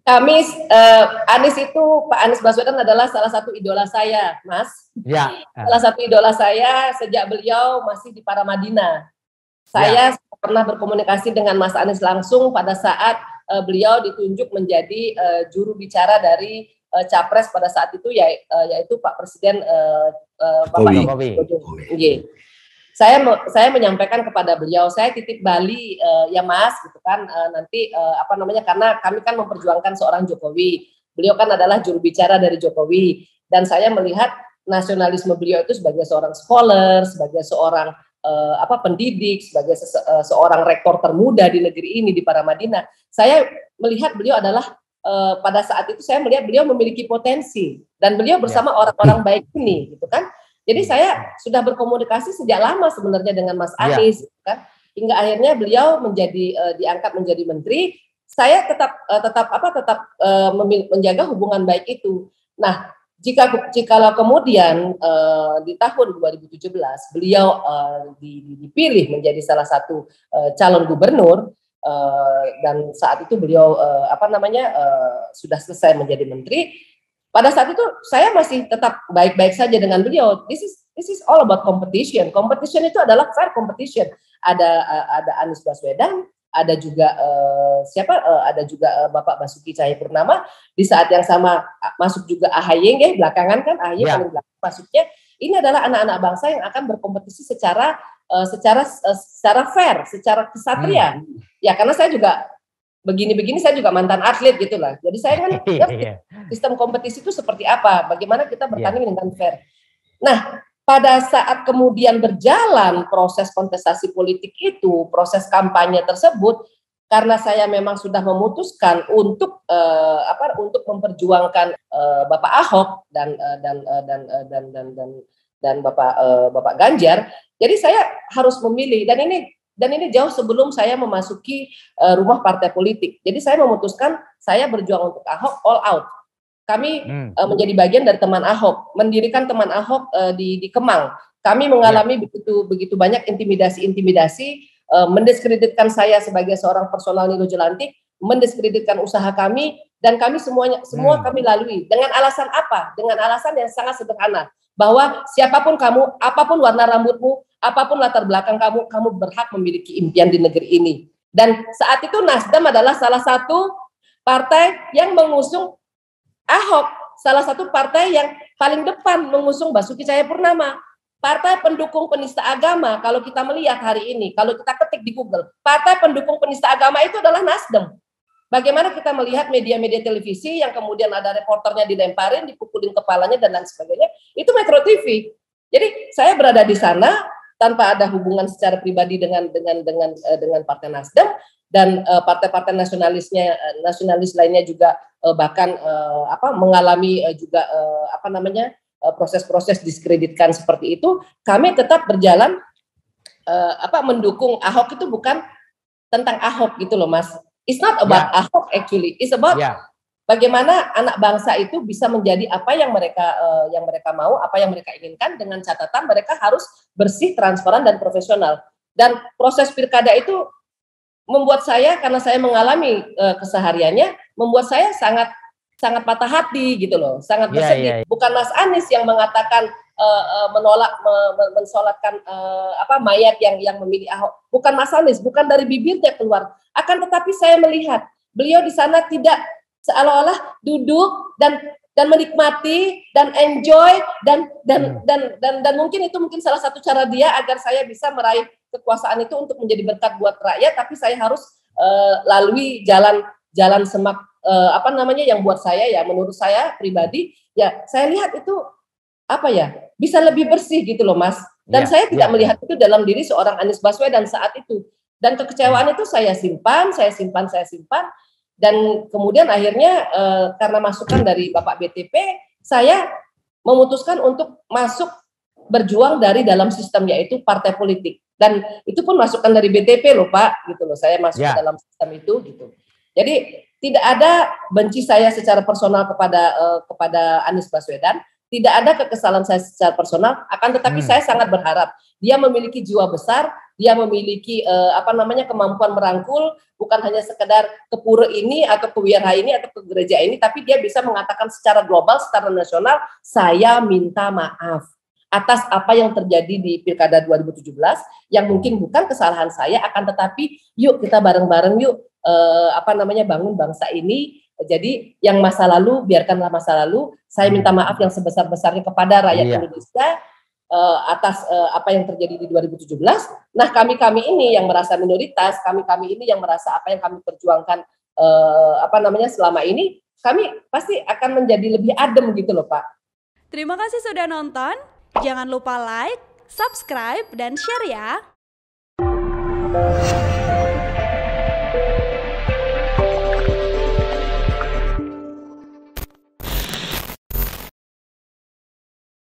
Kami Anies itu, Pak Anies Baswedan adalah salah satu idola saya, Mas. Ya. Salah satu idola saya sejak beliau masih di Paramadina. Saya pernah berkomunikasi dengan Mas Anies langsung pada saat beliau ditunjuk menjadi juru bicara dari Capres pada saat itu, yaitu Pak Presiden Bapak Jokowi. Saya menyampaikan kepada beliau, saya titip Bali ya Mas, gitu kan, nanti karena kami kan memperjuangkan seorang Jokowi, beliau kan adalah juru bicara dari Jokowi, dan saya melihat nasionalisme beliau itu sebagai seorang scholar, sebagai seorang pendidik, sebagai seorang rektor termuda di negeri ini, di Paramadina. Saya melihat beliau adalah pada saat itu saya melihat beliau memiliki potensi, dan beliau bersama orang-orang baik ini, gitu kan. Jadi saya sudah berkomunikasi sejak lama sebenarnya dengan Mas Anies, kan? Hingga akhirnya beliau diangkat menjadi menteri. Saya tetap menjaga hubungan baik itu. Nah, jikalau kemudian di tahun 2017 beliau dipilih menjadi salah satu calon gubernur, dan saat itu beliau sudah selesai menjadi menteri. Pada saat itu saya masih tetap baik-baik saja dengan beliau. This is all about competition. Competition itu adalah fair competition. Ada Anies Baswedan, ada juga ada juga Bapak Basuki Cahayapurnama. Di saat yang sama masuk juga AHY, belakangan kan AHY paling belakang masuknya. Ini adalah anak-anak bangsa yang akan berkompetisi secara fair, secara kesatria. Ya, karena saya juga begini-begini, saya juga mantan atlet gitulah. Jadi saya kan sistem kompetisi itu seperti apa, bagaimana kita bertanding dengan fair. Nah, pada saat kemudian berjalan proses kontestasi politik itu, proses kampanye tersebut, karena saya memang sudah memutuskan untuk memperjuangkan Bapak Ahok dan Bapak Ganjar, jadi saya harus memilih, dan ini jauh sebelum saya memasuki rumah partai politik. Jadi saya memutuskan saya berjuang untuk Ahok all out. Kami menjadi bagian dari teman Ahok, mendirikan teman Ahok di Kemang. Kami mengalami begitu banyak intimidasi, mendiskreditkan saya sebagai seorang personal Nilo Jelantik, mendiskreditkan usaha kami, dan kami semua kami lalui. Dengan alasan apa? Dengan alasan yang sangat sederhana, bahwa siapapun kamu, apapun warna rambutmu, apapun latar belakang kamu berhak memiliki impian di negeri ini. Dan saat itu Nasdem adalah salah satu partai yang mengusung Ahok, salah satu partai yang paling depan mengusung Basuki Cahayapurnama. Partai pendukung penista agama, kalau kita melihat hari ini, kalau kita ketik di Google, partai pendukung penista agama itu adalah Nasdem. Bagaimana kita melihat media-media televisi yang kemudian ada reporternya dilemparin, dipukulin kepalanya dan lain sebagainya, itu Metro TV. Jadi saya berada di sana tanpa ada hubungan secara pribadi dengan Partai Nasdem, dan partai-partai nasionalis lainnya juga bahkan mengalami juga proses-proses diskreditkan seperti itu. Kami tetap berjalan mendukung Ahok. Itu bukan tentang Ahok gitu loh Mas. It's not about Ahok actually. It's about bagaimana anak bangsa itu bisa menjadi apa yang mereka mau, apa yang mereka inginkan, dengan catatan mereka harus bersih, transparan, dan profesional. Dan proses pilkada itu membuat saya, karena saya mengalami kesehariannya, membuat saya sangat patah hati gitu loh, sangat bersedih. Bukan Mas Anies yang mengatakan menolak mensolatkan mayat yang memilih Ahok. Bukan Mas Anies, bukan dari bibirnya keluar. Akan tetapi saya melihat beliau di sana tidak seolah-olah duduk dan menikmati dan enjoy dan mungkin itu salah satu cara dia agar saya bisa meraih kekuasaan itu untuk menjadi berkat buat rakyat, tapi saya harus lalui jalan semak yang buat saya, ya menurut saya pribadi, ya saya lihat itu bisa lebih bersih gitu loh Mas. Dan saya tidak melihat itu dalam diri seorang Anies Baswedan saat itu. Dan kekecewaan itu saya simpan, dan kemudian akhirnya karena masukan dari Bapak BTP, saya memutuskan untuk masuk berjuang dari dalam sistem, yaitu partai politik. Dan itu pun masukan dari BTP loh Pak, gitu loh. Saya masuk ke dalam sistem itu gitu. Jadi tidak ada benci saya secara personal kepada Anies Baswedan, tidak ada kekesalan saya secara personal, akan tetapi saya sangat berharap dia memiliki jiwa besar, dia memiliki kemampuan merangkul, bukan hanya sekedar ke pura ini atau ke wihara ini atau ke gereja ini, tapi dia bisa mengatakan secara global, secara nasional, saya minta maaf atas apa yang terjadi di Pilkada 2017 yang mungkin bukan kesalahan saya, akan tetapi yuk kita bareng-bareng yuk bangun bangsa ini. Jadi yang masa lalu biarkanlah masa lalu. Saya minta maaf yang sebesar-besarnya kepada rakyat Indonesia atas apa yang terjadi di 2017. Nah, kami ini yang merasa minoritas, kami ini yang merasa apa yang kami perjuangkan selama ini, kami pasti akan menjadi lebih adem gitu loh, Pak. Terima kasih sudah nonton. Jangan lupa like, subscribe, dan share ya.